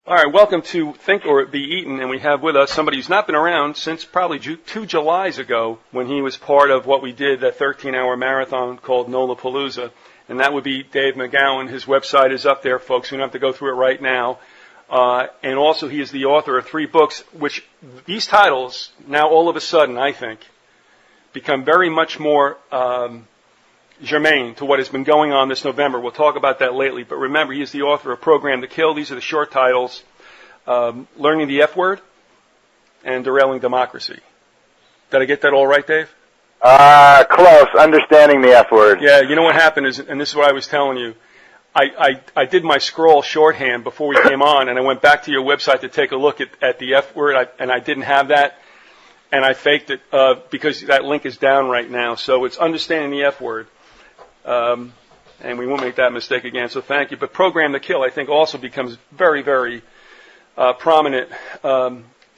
All right, welcome to Think or Be Eaten, and we have with us somebody who's not been around since probably 2 Julys ago when he was part of what we did, that 13-hour marathon called Nolapalooza, and that would be Dave McGowan. His website is up there, folks. We don't have to go through it right now. And also he is the author of 3 books, which these titles now all of a sudden, I think, become very much more germane to what has been going on this November. We'll talk about that lately, but remember, he is the author of Program to Kill. These are the short titles: Learning the F Word and Derailing Democracy. Did I get that all right, Dave? Close. Understanding the F Word. Yeah, you know what happened is, and this is what I was telling you, I did my scroll shorthand before we came on, and I went back to your website to take a look at the F Word, and I didn't have that, and I faked it because that link is down right now. So it's Understanding the F Word. And we won't make that mistake again, so thank you. But Program to Kill, I think, also becomes very, very prominent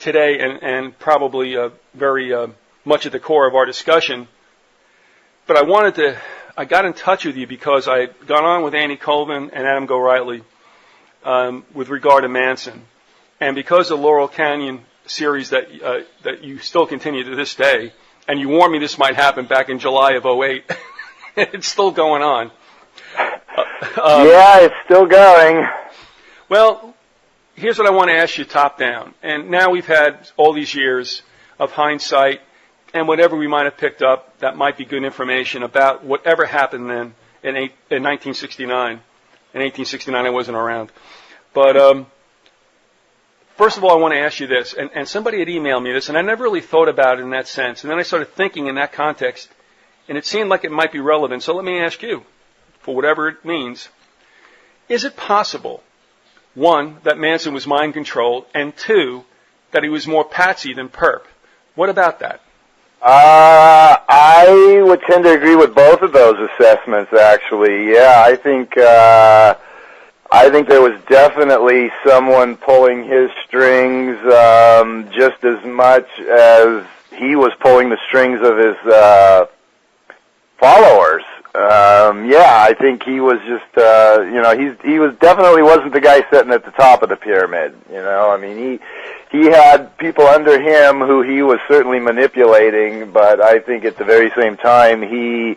today and probably very much at the core of our discussion. But I got in touch with you because I had gone on with Andy Colvin and Adam Gorightly with regard to Manson. And because of the Laurel Canyon series that you still continue to this day, and you warned me this might happen back in July of '08, it's still going on. Yeah, it's still going. Well, here's what I want to ask you top down. And now we've had all these years of hindsight and whatever we might have picked up that might be good information about whatever happened then in 1969. In 1869, I wasn't around. But first of all, I want to ask you this. And somebody had emailed me this, and I never really thought about it in that sense. And then I started thinking in that context, and it seemed like it might be relevant. So let me ask you, for whatever it means, is it possible, 1, that Manson was mind-controlled, and 2, that he was more patsy than perp? What about that? I would tend to agree with both of those assessments, actually. Yeah, I think there was definitely someone pulling his strings just as much as he was pulling the strings of his followers. Yeah, I think he was just, he was definitely wasn't the guy sitting at the top of the pyramid. I mean, he had people under him who he was certainly manipulating, but I think at the very same time he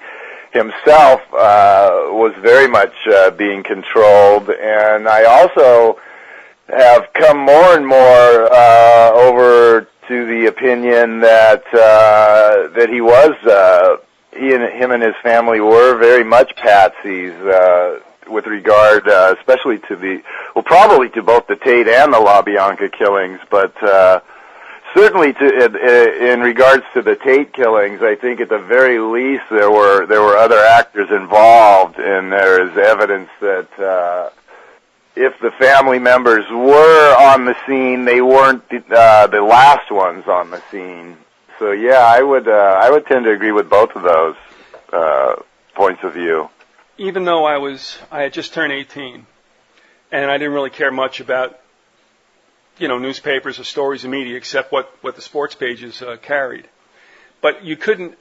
himself was very much being controlled. And I also have come more and more over to the opinion that that he was. Him and his family were very much patsies with regard, especially to probably to both the Tate and the LaBianca killings, but certainly in regards to the Tate killings, I think at the very least there were other actors involved, and there is evidence that if the family members were on the scene, they weren't the last ones on the scene. So yeah, I would tend to agree with both of those points of view. Even though I had just turned 18, and I didn't really care much about, newspapers or stories and media except what the sports pages carried. But you couldn't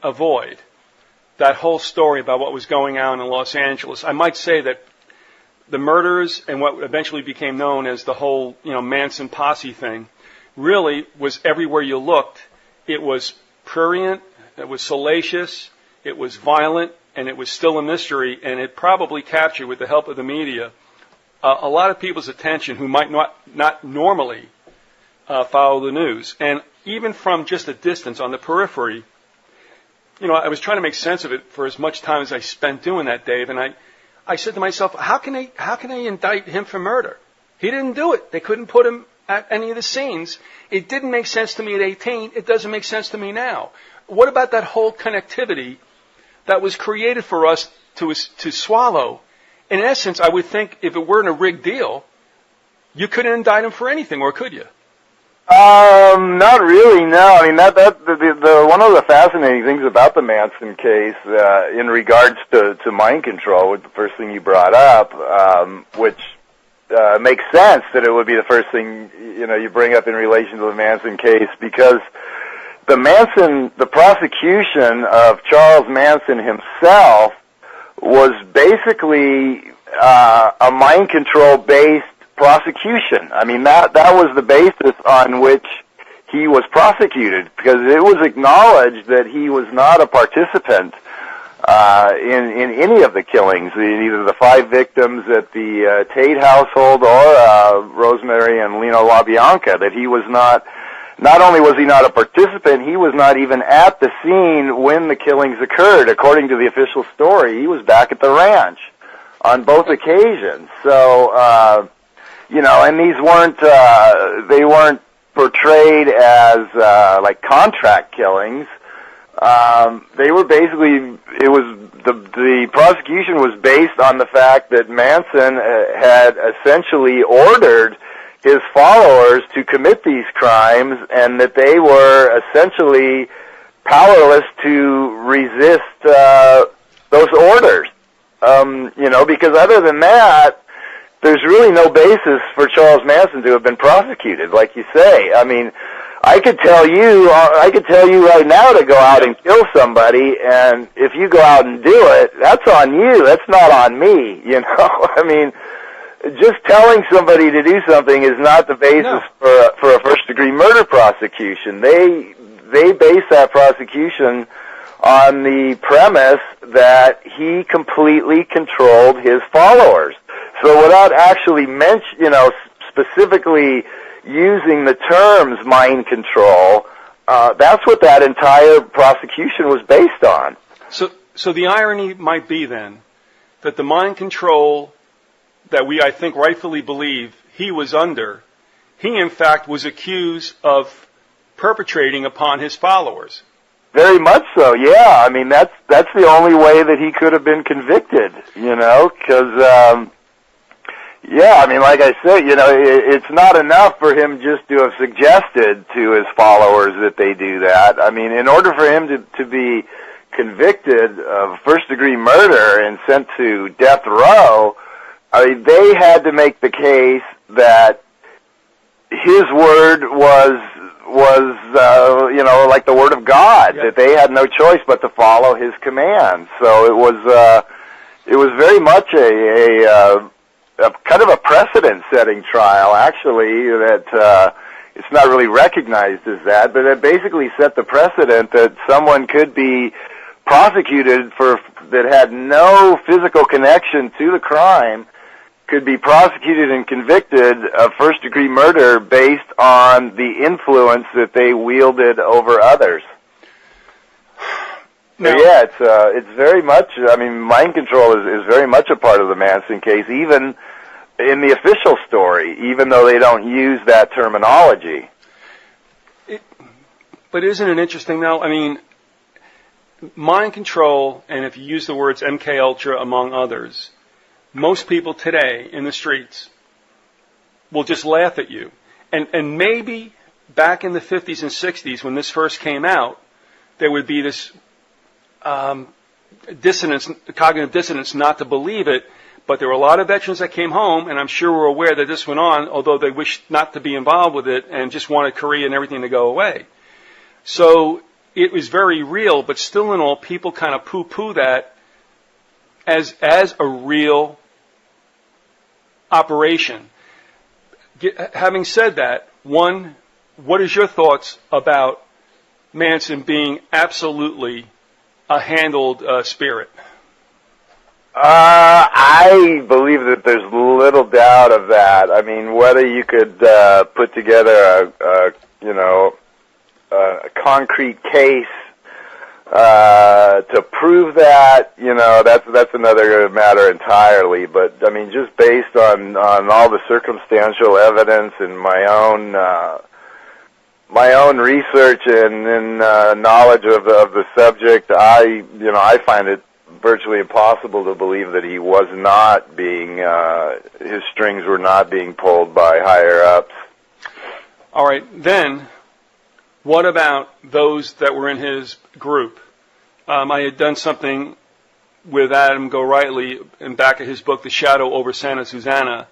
avoid that whole story about what was going on in Los Angeles. I might say that the murders and what eventually became known as the whole, Manson posse thing really was everywhere you looked. It was prurient, it was salacious, it was violent, and it was still a mystery, and it probably captured, with the help of the media, a lot of people's attention who might not normally follow the news. And even from just a distance on the periphery, I was trying to make sense of it for as much time as I spent doing that, Dave, and I said to myself, how can they indict him for murder? He didn't do it. They couldn't put him at any of the scenes. It didn't make sense to me at 18. It doesn't make sense to me now. What about that whole connectivity that was created for us to swallow? In essence, I would think if it weren't a rigged deal, you couldn't indict him for anything, or could you? Not really, no. I mean, the one of the fascinating things about the Manson case, in regards to mind control, was the first thing you brought up, which makes sense that it would be the first thing you bring up in relation to the Manson case, because the prosecution of Charles Manson himself was basically a mind control based prosecution. I mean, that was the basis on which he was prosecuted, because it was acknowledged that he was not a participant in any of the killings, either the 5 victims at the Tate household or Rosemary and Lino LaBianca, that he was not only was he not a participant, he was not even at the scene when the killings occurred. According to the official story, he was back at the ranch on both occasions. So, and these they weren't portrayed as like contract killings. They were basically, the prosecution was based on the fact that Manson had essentially ordered his followers to commit these crimes, and that they were essentially powerless to resist those orders. Because other than that, there's really no basis for Charles Manson to have been prosecuted, like you say. I mean, I could tell you right now to go out and kill somebody, and if you go out and do it, that's on you. That's not on me, I mean, just telling somebody to do something is not the basis for a first-degree murder prosecution. They base that prosecution on the premise that he completely controlled his followers. So without actually specifically using the terms mind control, that's what that entire prosecution was based on. So the irony might be then that the mind control that we, I think, rightfully believe he was under, he in fact was accused of perpetrating upon his followers. Very much so, yeah. I mean, that's the only way that he could have been convicted, because, I mean, like I said, it's not enough for him just to have suggested to his followers that they do that. I mean, in order for him to be convicted of first-degree murder and sent to death row, I mean, they had to make the case that his word was like the word of God, that they had no choice but to follow his commands. So it was very much a kind of a precedent-setting trial, actually, that it's not really recognized as that, but it basically set the precedent that someone could be prosecuted that had no physical connection to the crime, could be prosecuted and convicted of first-degree murder based on the influence that they wielded over others. Now, so it's very much, I mean, mind control is very much a part of the Manson case, even in the official story, even though they don't use that terminology. But isn't it interesting, though? I mean, mind control, and if you use the words MK Ultra among others, most people today in the streets will just laugh at you. And maybe back in the 50s and 60s when this first came out, there would be this cognitive dissonance not to believe it, but there were a lot of veterans that came home, and I'm sure were aware that this went on, although they wished not to be involved with it and just wanted Korea and everything to go away. So it was very real, but still in all, people kind of poo-poo that as a real operation. Having said that, one, what is your thoughts about Manson being absolutely a handled spirit? I believe that there's little doubt of that. I mean, whether you could put together a concrete case to prove that, that's another matter entirely. But I mean, just based on all the circumstantial evidence and my own research and knowledge of the subject, I find it virtually impossible to believe that he was not being his strings were not being pulled by higher ups. All right, then. What about those that were in his group? I had done something with Adam Gorightly in back of his book, The Shadow over Santa Susana,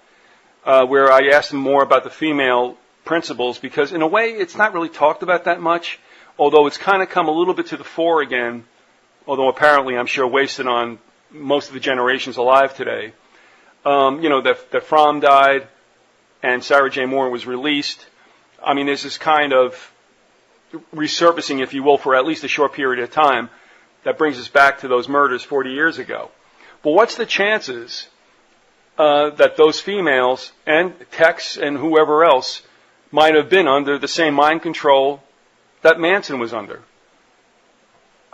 where I asked him more about the female principals, because in a way it's not really talked about that much, although it's kind of come a little bit to the fore again, although apparently I'm sure wasted on most of the generations alive today. That Fromm died, and Sarah J. Moore was released, I mean, there's this kind of resurfacing, if you will, for at least a short period of time that brings us back to those murders 40 years ago. But what's the chances that those females and Tex and whoever else might have been under the same mind control that Manson was under?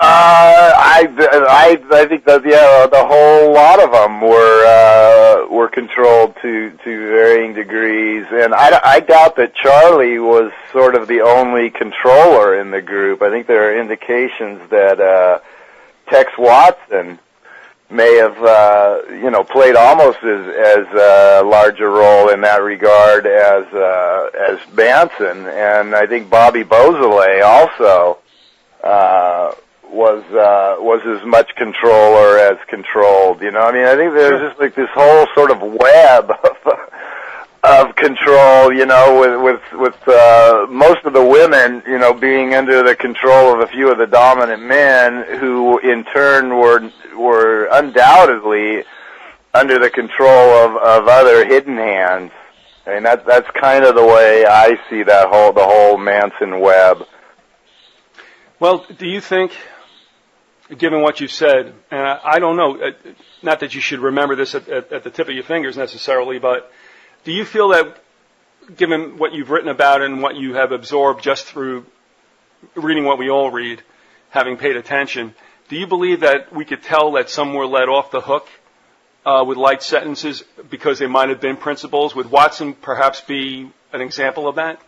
I think that the whole lot of them were controlled to varying degrees, and I doubt that Charlie was sort of the only controller in the group. I think there are indications that Tex Watson may have played almost as large a role in that regard as Manson, and I think Bobby Beausoleil also was as much controller as controlled. You know, I mean, I think there's just like this whole sort of web of control. You know, with most of the women, you know, being under the control of a few of the dominant men, who in turn were undoubtedly under the control of other hidden hands. I mean, that's kind of the way I see the whole Manson web. Well, do you think, given what you've said, and I don't know, not that you should remember this at the tip of your fingers necessarily, but do you feel that, given what you've written about and what you have absorbed just through reading what we all read, having paid attention, do you believe that we could tell that some were let off the hook with light sentences because they might have been principals? Would Watson perhaps be an example of that?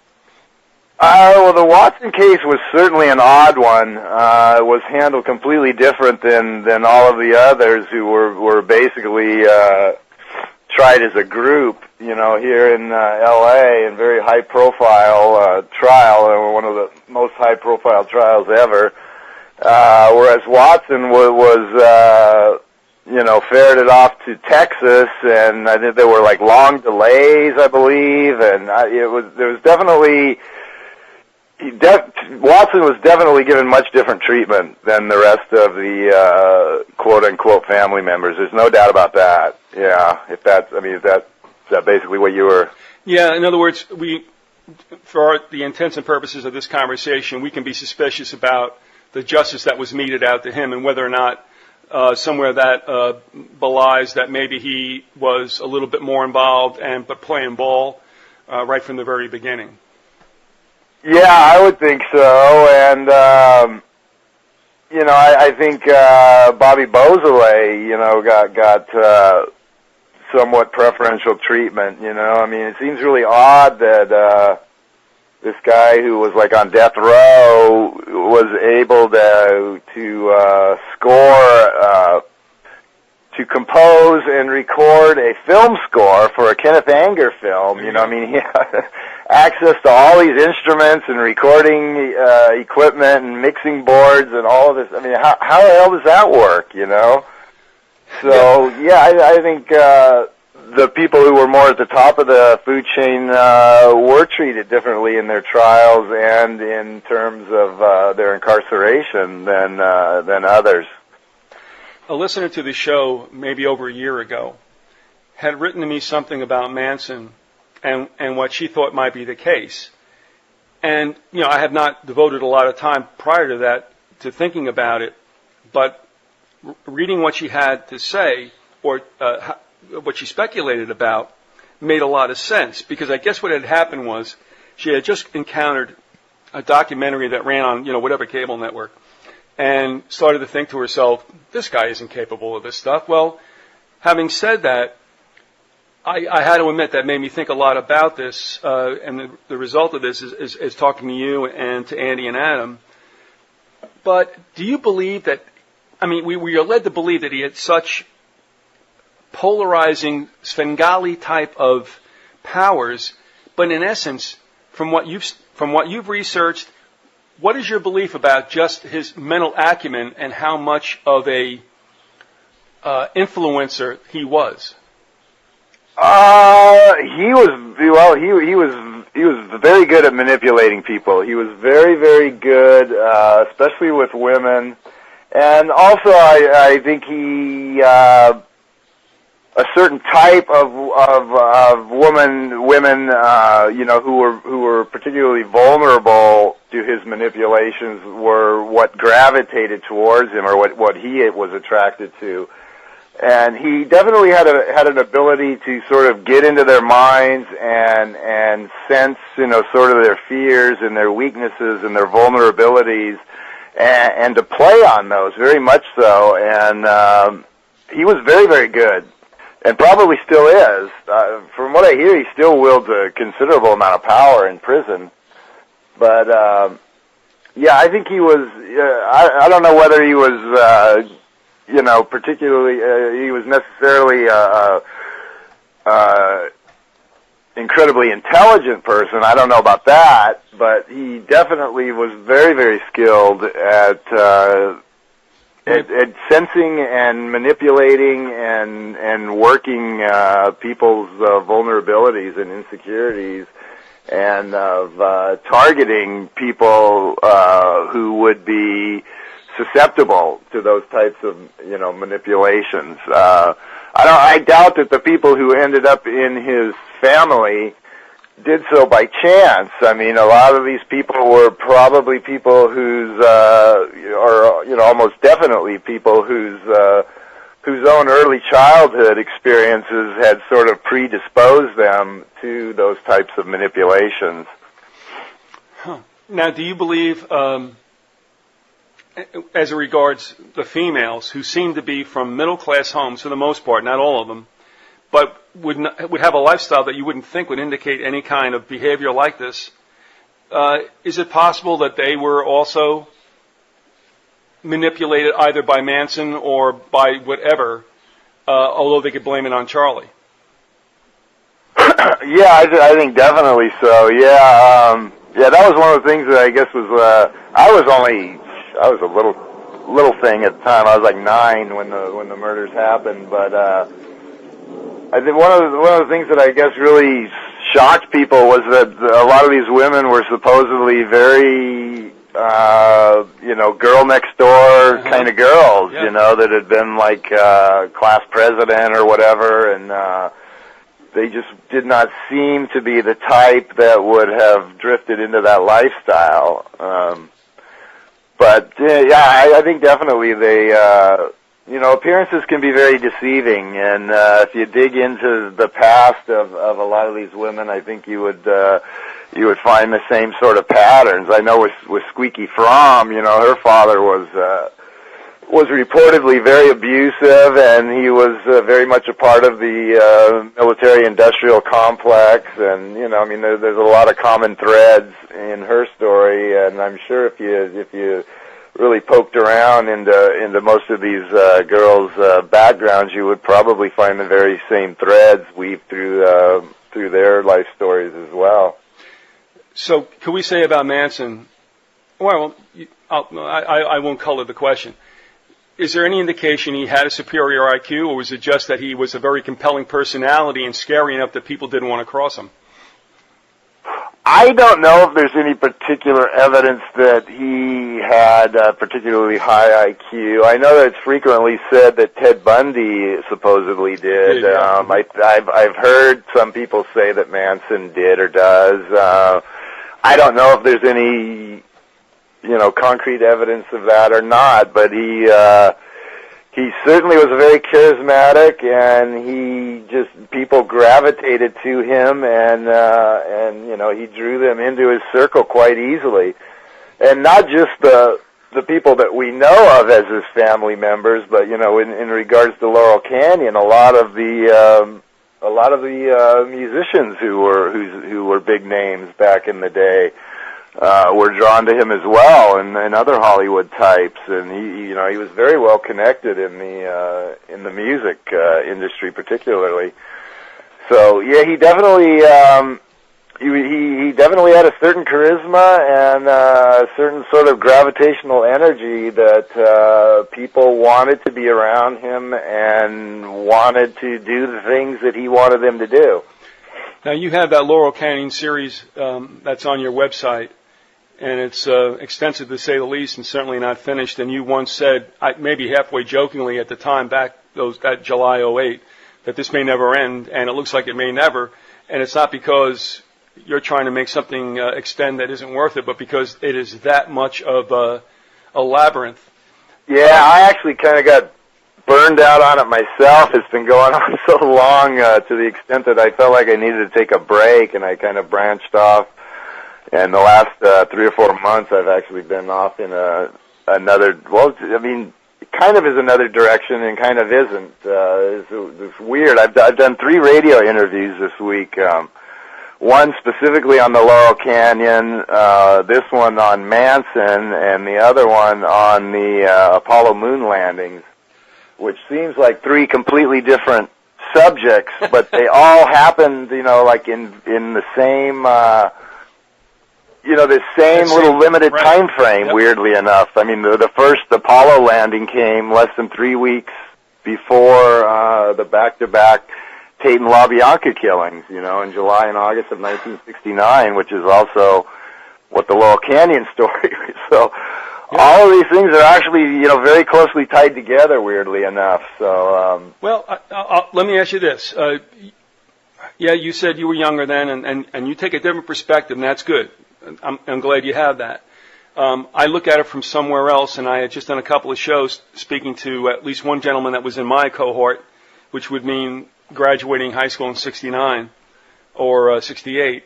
Well, the Watson case was certainly an odd one. It was handled completely different than all of the others who were basically tried as a group, you know, here in L.A. in very high-profile trial, one of the most high-profile trials ever. Whereas Watson was ferreted off to Texas, and I think there were like long delays, I believe, and there was definitely. Watson was definitely given much different treatment than the rest of the quote-unquote family members. There's no doubt about that. Yeah, is that basically what you were? Yeah, in other words, for the intents and purposes of this conversation, we can be suspicious about the justice that was meted out to him and whether or not somewhere that belies that maybe he was a little bit more involved but playing ball right from the very beginning. Yeah, I would think so, and I think Bobby Beausoleil, got somewhat preferential treatment. You know, I mean, it seems really odd that this guy who was like on death row was able to score. To compose and record a film score for a Kenneth Anger film. You know, I mean, he had access to all these instruments and recording equipment and mixing boards and all of this. I mean, how the hell does that work, you know? So, I think the people who were more at the top of the food chain were treated differently in their trials and in terms of their incarceration than others. A listener to the show, maybe over a year ago, had written to me something about Manson and what she thought might be the case. And, you know, I have not devoted a lot of time prior to that to thinking about it, but reading what she had to say, or what she speculated about, made a lot of sense. Because I guess what had happened was she had just encountered a documentary that ran on, you know, whatever cable network, and started to think to herself, this guy isn't capable of this stuff. Well, having said that, I had to admit that made me think a lot about this, and the result of this is talking to you and to Andy and Adam. But do you believe that, I mean, we are led to believe that he had such polarizing Svengali type of powers, but in essence, from what you've researched, what is your belief about just his mental acumen and how much of a influencer he was? He was very good at manipulating people. He was very, very good, especially with women. And also, I think he a certain type of women, who were particularly vulnerable to his manipulations were what gravitated towards him, or what he was attracted to. And he definitely had an ability to sort of get into their minds and sense, sort of their fears and their weaknesses and their vulnerabilities, and to play on those very much so. And he was very, very good. And probably still is. From what I hear, he still wields a considerable amount of power in prison. But, yeah, I think he was, I don't know whether he was, particularly, he was necessarily incredibly intelligent person. I don't know about that. But he definitely was very, very skilled at sensing and manipulating and working people's vulnerabilities and insecurities, and of targeting people who would be susceptible to those types of manipulations. I doubt that the people who ended up in his family did so by chance. I mean, a lot of these people were probably people whose, almost definitely people whose own early childhood experiences had sort of predisposed them to those types of manipulations. Huh. Now, do you believe, as it regards the females who seem to be from middle-class homes for the most part, not all of them, but would have a lifestyle that you wouldn't think would indicate any kind of behavior like this, is it possible that they were also manipulated either by Manson or by whatever, although they could blame it on Charlie? Yeah, I think definitely so. Yeah, that was one of the things that I guess was I was a little thing at the time. I was like 9 when the murders happened, but I think one of the things that I guess really shocked people was that a lot of these women were supposedly very, girl next door kind of girls, that had been like class president or whatever, and they just did not seem to be the type that would have drifted into that lifestyle. But I think definitely they. Appearances can be very deceiving, and if you dig into the past of a lot of these women, I think you would find the same sort of patterns. I know with Squeaky Fromm, her father was reportedly very abusive, and he was very much a part of the military-industrial complex, and there's a lot of common threads in her story, and I'm sure if you really poked around into most of these girls' backgrounds, you would probably find the very same threads weave through their life stories as well. So, can we say about Manson? Well, I won't color the question. Is there any indication he had a superior IQ, or was it just that he was a very compelling personality and scary enough that people didn't want to cross him? I don't know if there's any particular evidence that he had a particularly high IQ. I know that it's frequently said that Ted Bundy supposedly did. I've heard some people say that Manson did or does. I don't know if there's any, concrete evidence of that or not, but he certainly was very charismatic, and people gravitated to him, and he drew them into his circle quite easily. And not just the people that we know of as his family members, but in regards to Laurel Canyon, a lot of the musicians who were big names back in the day were drawn to him as well, and other Hollywood types, and he was very well connected in the music industry particularly. So yeah, he definitely he definitely had a certain charisma and a certain sort of gravitational energy that people wanted to be around him and wanted to do the things that he wanted them to do. Now, you have that Laurel Canyon series that's on your website, and it's extensive to say the least, and certainly not finished. And you once said, maybe halfway jokingly at the time, back that July '08, that this may never end, and it looks like it may never. And it's not because you're trying to make something extend that isn't worth it, but because it is that much of a labyrinth. Yeah, I actually kind of got burned out on it myself. It's been going on so long to the extent that I felt like I needed to take a break, and I kind of branched off. And the last 3 or 4 months, I've actually been off in another, well, I mean, it kind of is another direction and kind of isn't. It's weird. I've done 3 radio interviews this week. One specifically on the Laurel Canyon, this one on Manson, and the other one on the Apollo moon landings, which seems like 3 completely different subjects, but they all happened, like in the same, the same little limited time frame, Yep. Weirdly enough. I mean, the first Apollo landing came less than 3 weeks before the back-to-back Tate and LaBianca killings, in July and August of 1969, which is also what the Laurel Canyon story is. So all of these things are actually, very closely tied together, weirdly enough. So, Well, let me ask you this. Yeah, you said you were younger then, and you take a different perspective, and that's good. I'm glad you have that. I look at it from somewhere else, and I had just done a couple of shows speaking to at least one gentleman that was in my cohort, which would mean graduating high school in 69 or 68.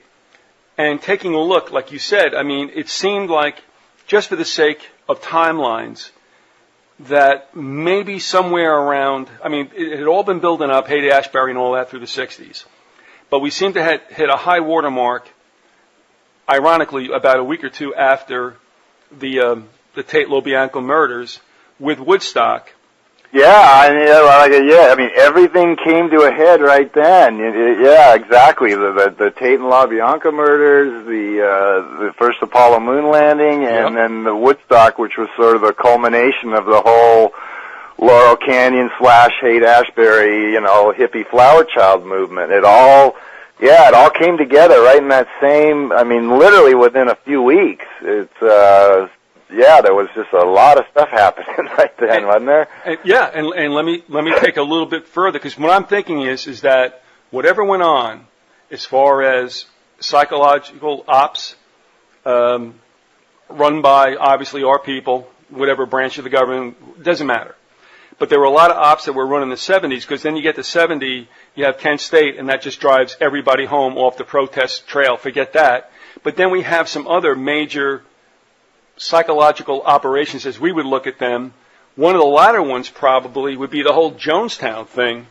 And taking a look, like you said, I mean, it seemed like, just for the sake of timelines, that maybe somewhere around, I mean, it had all been building up, Haight-Ashbury and all that through the 60s. But we seemed to have hit a high watermark, ironically, about a week or two after the Tate LaBianca murders with Woodstock. I mean, everything came to a head right then. Yeah, exactly. The Tate and LaBianca murders, the first Apollo moon landing, and then the Woodstock, which was sort of the culmination of the whole Laurel Canyon / Haight-Ashbury, hippie flower child movement. It all came together right in that same, I mean, literally within a few weeks. It's, there was just a lot of stuff happening right then, wasn't there? And let me take a little bit further, because what I'm thinking is that whatever went on as far as psychological ops, run by obviously our people, whatever branch of the government, doesn't matter. But there were a lot of ops that were run in the 70s, because then you get to 70, you have Kent State, and that just drives everybody home off the protest trail. Forget that. But then we have some other major psychological operations, as we would look at them. One of the latter ones probably would be the whole Jonestown thing,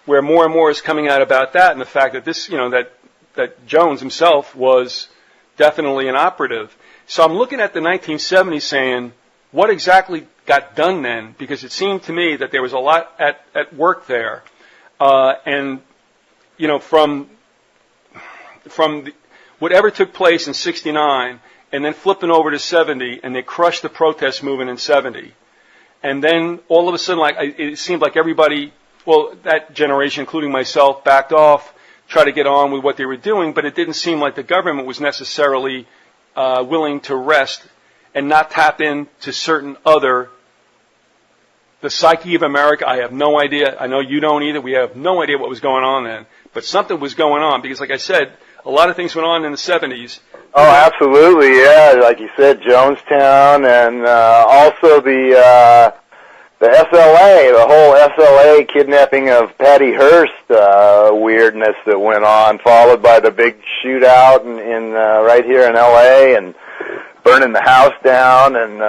where more and more is coming out about that, and the fact that this, that Jones himself was definitely an operative. So I'm looking at the 1970s saying, what exactly got done then? Because it seemed to me that there was a lot at work there. And, from whatever took place in 69, and then flipping over to 70, and they crushed the protest movement in 70. And then all of a sudden, it seemed like everybody, well, that generation, including myself, backed off, tried to get on with what they were doing, but it didn't seem like the government was necessarily willing to rest and not tap into certain other, the psyche of America. I have no idea. I know you don't either. We have no idea what was going on then. But something was going on, because like I said, a lot of things went on in the 70s. Oh, absolutely, yeah. Like you said, Jonestown, and also the SLA, the whole SLA kidnapping of Patty Hearst weirdness that went on, followed by the big shootout in right here in LA, and burning the house down, and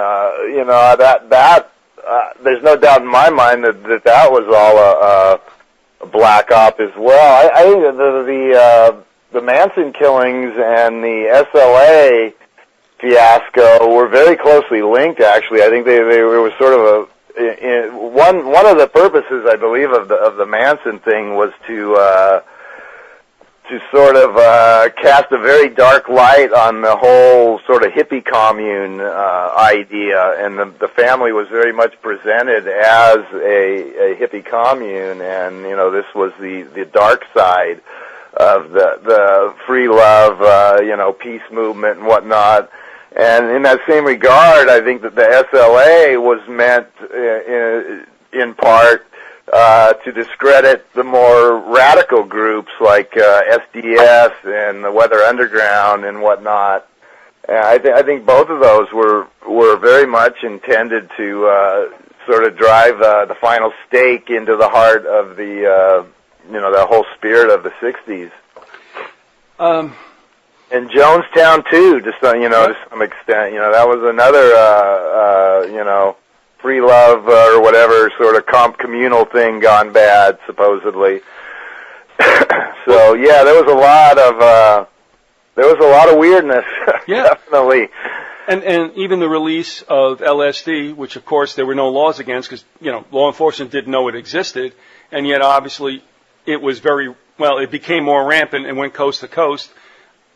there's no doubt in my mind that was all a black op as well. I think the Manson killings and the SLA fiasco were very closely linked, actually. I think they were sort of one of the purposes, I believe, of the Manson thing was to sort of cast a very dark light on the whole sort of hippie commune idea, and the family was very much presented as a hippie commune, and this was the dark side of the free love, peace movement and whatnot. And in that same regard, I think that the SLA was meant in part to discredit the more radical groups like SDS and the Weather Underground and whatnot. And I think both of those were very much intended to sort of drive the final stake into the heart of the the whole spirit of the '60s. And Jonestown too, to some extent. That was another free love or whatever sort of communal thing gone bad, supposedly. So yeah, there was a lot of weirdness. Yeah. Definitely. And even the release of LSD, which of course there were no laws against because law enforcement didn't know it existed, and yet obviously it was it became more rampant and went coast to coast.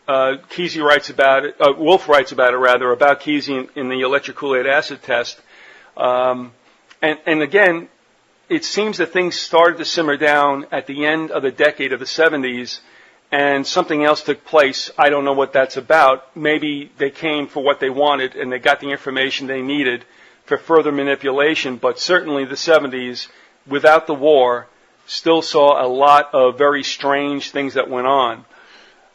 Kesey writes about it. Wolf writes about it rather about Kesey in the electric Kool-Aid acid test. And again, it seems that things started to simmer down at the end of the decade of the 70s, and something else took place. I don't know what that's about. Maybe they came for what they wanted, and they got the information they needed for further manipulation. But certainly the 70s, without the war, still saw a lot of very strange things that went on.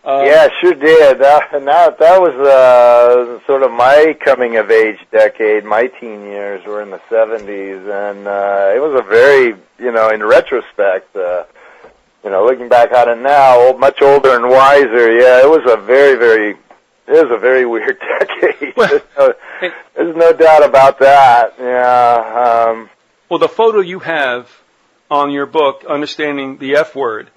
Yeah, sure did. That was sort of my coming of age decade. My teen years were in the 70s, and it was a very, in retrospect, looking back on it now, much older and wiser. Yeah, it was a very weird decade. Well, there's no doubt about that. Yeah. Well, the photo you have on your book, Understanding the F Word,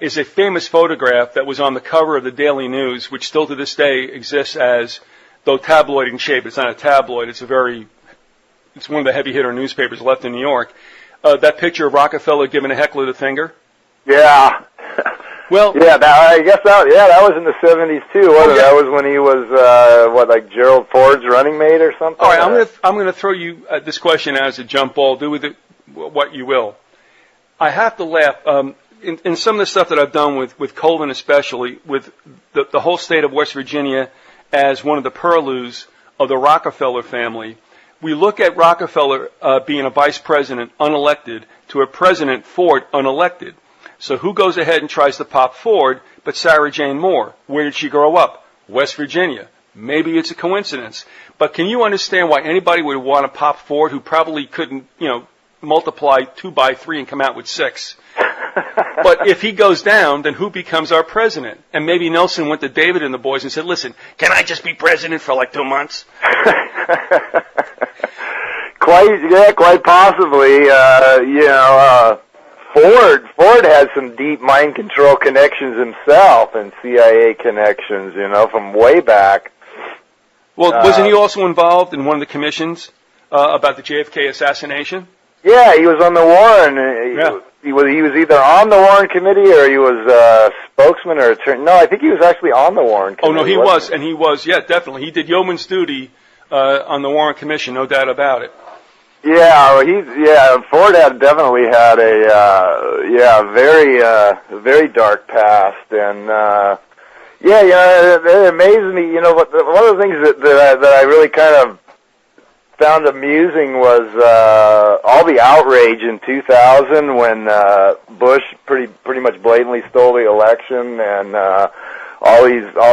is a famous photograph that was on the cover of the Daily News, which still to this day exists as, though tabloid in shape, it's not a tabloid, it's one of the heavy hitter newspapers left in New York. That picture of Rockefeller giving a heckler the finger? Yeah. Well, yeah, I guess that was in the 70s too, wasn't it? That was when he was, like Gerald Ford's running mate or something? All right, I'm going to throw you this question as a jump ball. Do with it what you will. I have to laugh. In some of the stuff that I've done with Colvin especially, with the whole state of West Virginia as one of the purlieus of the Rockefeller family, we look at Rockefeller being a vice president unelected to a president Ford unelected. So who goes ahead and tries to pop Ford but Sarah Jane Moore? Where did she grow up? West Virginia. Maybe it's a coincidence. But can you understand why anybody would want to pop Ford who probably couldn't, multiply 2 by 3 and come out with 6? But if he goes down, then who becomes our president? And maybe Nelson went to David and the boys and said, listen, can I just be president for like 2 months? Quite possibly. Ford has some deep mind control connections himself and CIA connections, from way back. Well, wasn't he also involved in one of the commissions about the JFK assassination? Yeah, he was on the Warren. Yeah. He was either on the Warren Committee or he was spokesman or attorney. No, I think he was actually on the Warren Committee. Oh, no, he was, yeah, definitely. He did yeoman's duty on the Warren Commission, no doubt about it. Yeah, Ford definitely had a very dark past, and it amazed me. One of the things that I really kind of found amusing was all the outrage in 2000 when Bush pretty much blatantly stole the election, and all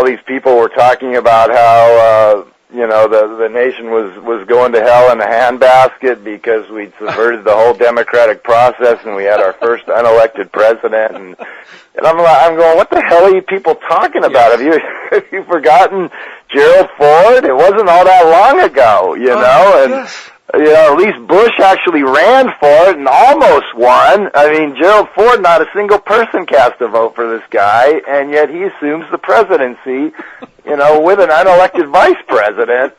these people were talking about how the nation was going to hell in a handbasket because we'd subverted the whole democratic process and we had our first unelected president, and I'm going, what the hell are you people talking about? Have you forgotten Gerald Ford? It wasn't all that long ago, at least Bush actually ran for it and almost won. I mean, Gerald Ford, not a single person cast a vote for this guy, and yet he assumes the presidency, with an unelected vice president.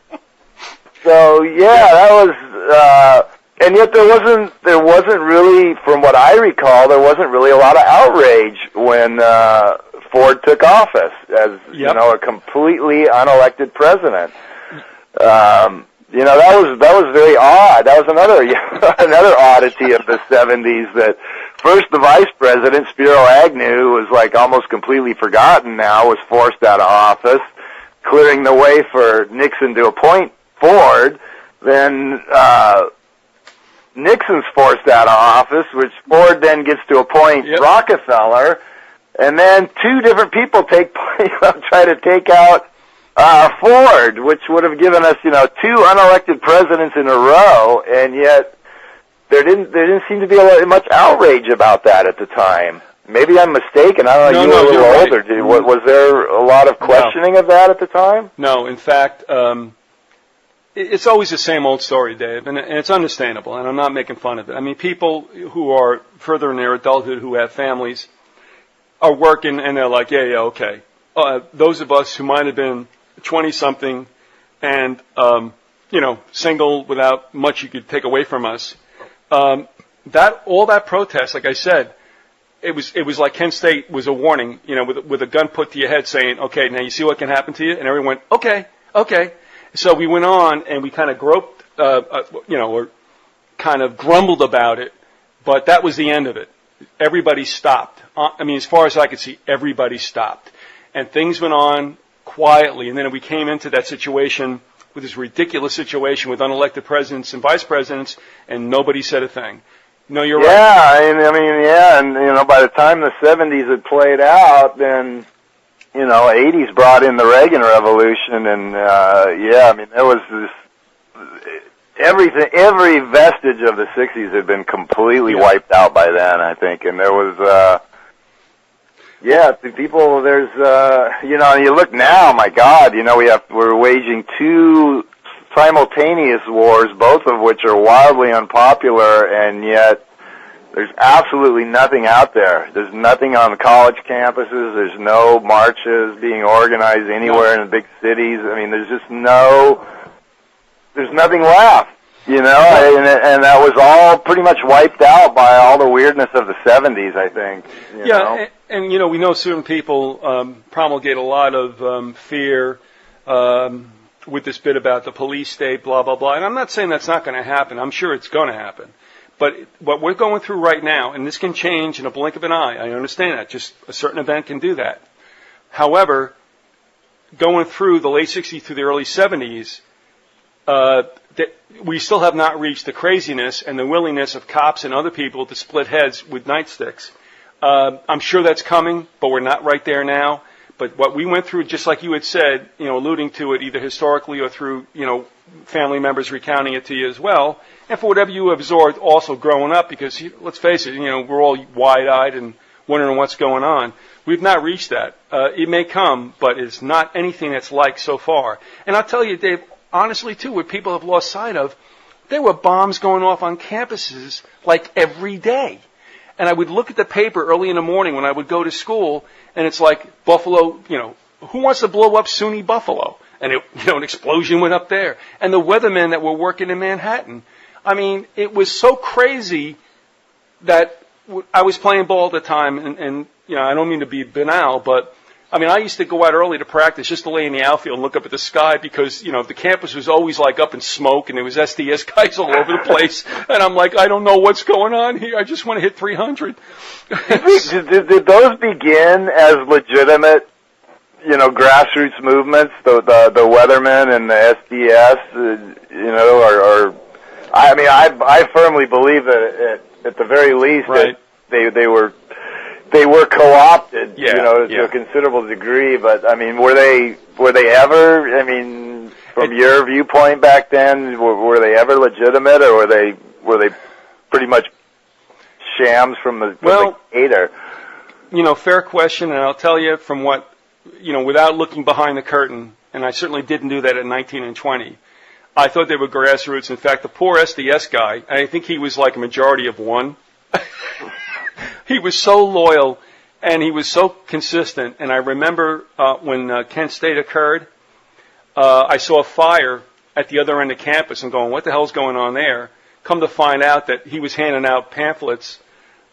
So that was, and yet there wasn't really, from what I recall, there wasn't really a lot of outrage when Ford took office as a completely unelected president. That was very odd. That was another oddity of the 70s. That first the vice president, Spiro Agnew, who was like almost completely forgotten now, was forced out of office, clearing the way for Nixon to appoint Ford. Then Nixon's forced out of office, which Ford then gets to appoint Rockefeller, and then two different people try to take out Ford, which would have given us, two unelected presidents in a row, and yet there didn't seem to be much outrage about that at the time. Maybe I'm mistaken. I don't know. You were a little older. Right. Was there a lot of questioning of that at the time? No. In fact, it's always the same old story, Dave, and it's understandable, and I'm not making fun of it. I mean, people who are further in their adulthood who have families are working, and they're like, okay. Those of us who might have been 20-something and, single without much you could take away from us, all that protest, like I said, it was like Kent State was a warning, with a gun put to your head saying, okay, now you see what can happen to you? And everyone went, okay. So we went on and we kind of groped, or kind of grumbled about it, but that was the end of it. Everybody stopped. As far as I could see, everybody stopped. And things went on quietly, and then we came into that situation with this ridiculous situation with unelected presidents and vice presidents, and nobody said a thing. No, you're right. Yeah, and by the time the 70s had played out, then 80s brought in the Reagan Revolution, and there was this every vestige of the 60s had been completely wiped out by then, I think, and there was people. There's you look now, my God, we're waging two simultaneous wars, both of which are wildly unpopular, and yet there's absolutely nothing out there. There's nothing on the college campuses. There's no marches being organized anywhere in the big cities. There's nothing left, and that was all pretty much wiped out by all the weirdness of the 70s, I think. And we know certain people promulgate a lot of fear with this bit about the police state, blah, blah, blah. And I'm not saying that's not going to happen. I'm sure it's going to happen. But what we're going through right now, and this can change in a blink of an eye, I understand that. Just a certain event can do that. However, going through the late 60s through the early 70s, we still have not reached the craziness and the willingness of cops and other people to split heads with nightsticks. I'm sure that's coming, but we're not right there now. But what we went through, just like you had said, alluding to it either historically or through, family members recounting it to you as well, and for whatever you absorbed also growing up, because let's face it, we're all wide-eyed and wondering what's going on. We've not reached that. It may come, but it's not anything that's like so far. And I'll tell you, Dave, honestly, too, what people have lost sight of, there were bombs going off on campuses like every day. And I would look at the paper early in the morning when I would go to school, and it's like Buffalo, who wants to blow up SUNY Buffalo? And an explosion went up there. And the weathermen that were working in Manhattan. It was so crazy that I was playing ball at the time, and I don't mean to be banal, but I used to go out early to practice just to lay in the outfield and look up at the sky because, the campus was always like up in smoke and there was SDS guys all over the place. And I'm like, I don't know what's going on here. I just want to hit 300. Did those begin as legitimate, grassroots movements, the Weathermen and the SDS, I firmly believe that at the very least right. that they were co-opted, to a considerable degree. But were they ever? From your viewpoint back then, were they ever legitimate, or were they pretty much shams from the hater? Fair question, and I'll tell you from what without looking behind the curtain, and I certainly didn't do that at 19 and 20. I thought they were grassroots. In fact, the poor SDS guy, I think he was like a majority of one. He was so loyal, and he was so consistent. And I remember when Kent State occurred, I saw a fire at the other end of campus and going, what the hell's going on there? Come to find out that he was handing out pamphlets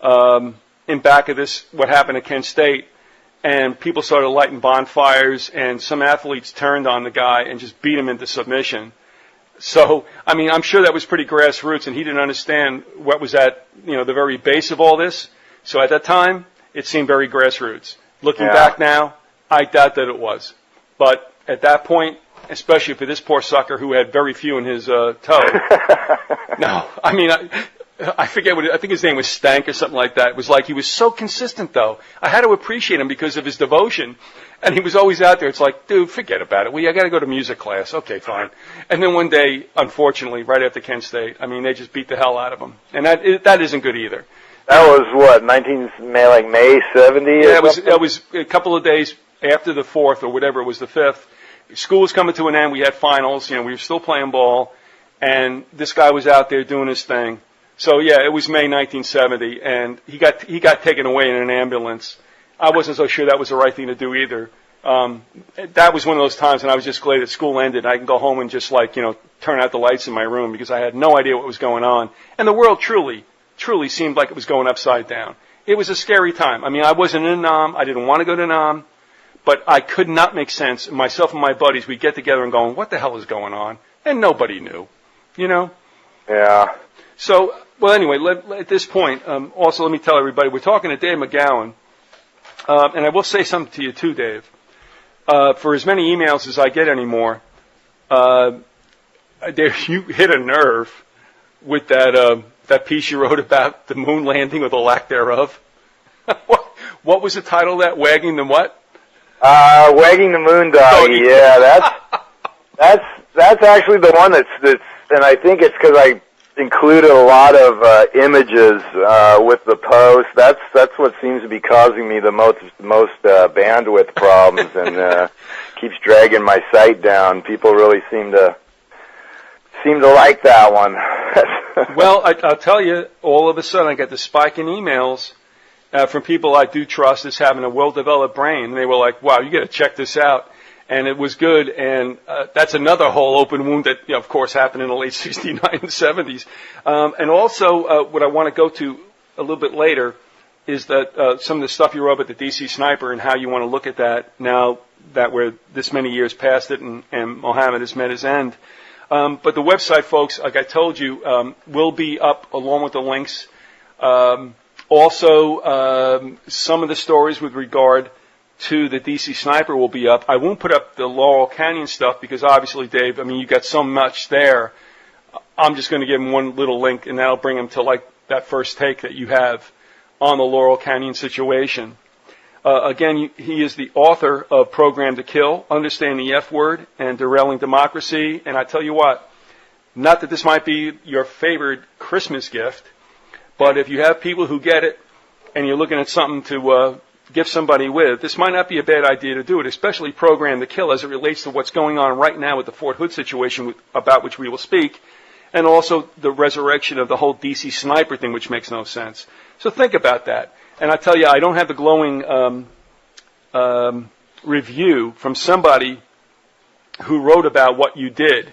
in back of this, what happened at Kent State, and people started lighting bonfires, and some athletes turned on the guy and just beat him into submission. So, I'm sure that was pretty grassroots, and he didn't understand what was at, the very base of all this. So at that time, it seemed very grassroots. Looking back now, I doubt that it was. But at that point, especially for this poor sucker who had very few in his toe. No, I mean, I forget I think his name was Stank or something like that. It was like he was so consistent, though. I had to appreciate him because of his devotion. And he was always out there. It's like, dude, forget about it. I got to go to music class. Okay, fine. And then one day, unfortunately, right after Kent State, I mean, they just beat the hell out of him. And that isn't good either. That was what, May 70? Yeah, it was a couple of days after the 4th or whatever, it was the 5th. School was coming to an end. We had finals. We were still playing ball. And this guy was out there doing his thing. So, yeah, it was May 1970. And he got taken away in an ambulance. I wasn't so sure that was the right thing to do either. That was one of those times when I was just glad that school ended. I can go home and just turn out the lights in my room because I had no idea what was going on. And the world truly seemed like it was going upside down. It was a scary time. I mean, I wasn't in Nam. I didn't want to go to Nam. But I could not make sense. Myself and my buddies, we'd get together and go, what the hell is going on? And nobody knew, Yeah. So, well, anyway, at this point, also let me tell everybody, we're talking to Dave McGowan. And I will say something to you too, Dave. For as many emails as I get anymore, Dave, you hit a nerve with that piece you wrote about the moon landing or the lack thereof. What was the title of that? Wagging the what? Wagging the Moon Doggy. Yeah, that's actually the one that's, and I think it's because I included a lot of images with the post. That's what seems to be causing me the most bandwidth problems and keeps dragging my site down. People really seem to like that one. Well, I'll tell you, all of a sudden I got this spike in emails from people I do trust as having a well-developed brain. And they were like, wow, you got to check this out. And it was good. And that's another whole open wound that, of course, happened in the late 69 and 70s. And also what I want to go to a little bit later is that some of the stuff you wrote about the DC Sniper and how you want to look at that now that we're this many years past it and Mohammed has met his end. But the website, folks, like I told you, will be up along with the links. Also, some of the stories with regard to the DC Sniper will be up. I won't put up the Laurel Canyon stuff because obviously, Dave, I mean, you got so much there. I'm just going to give him one little link, and that'll bring him to like that first take that you have on the Laurel Canyon situation. Again, he is the author of Program to Kill, Understanding the F Word, and Derailing Democracy. And I tell you what, not that this might be your favorite Christmas gift, but if you have people who get it and you're looking at something to gift somebody with, this might not be a bad idea to do it, especially Program to Kill as it relates to what's going on right now with the Fort Hood situation about which we will speak, and also the resurrection of the whole DC Sniper thing, which makes no sense. So think about that. And I tell you, I don't have the glowing review from somebody who wrote about what you did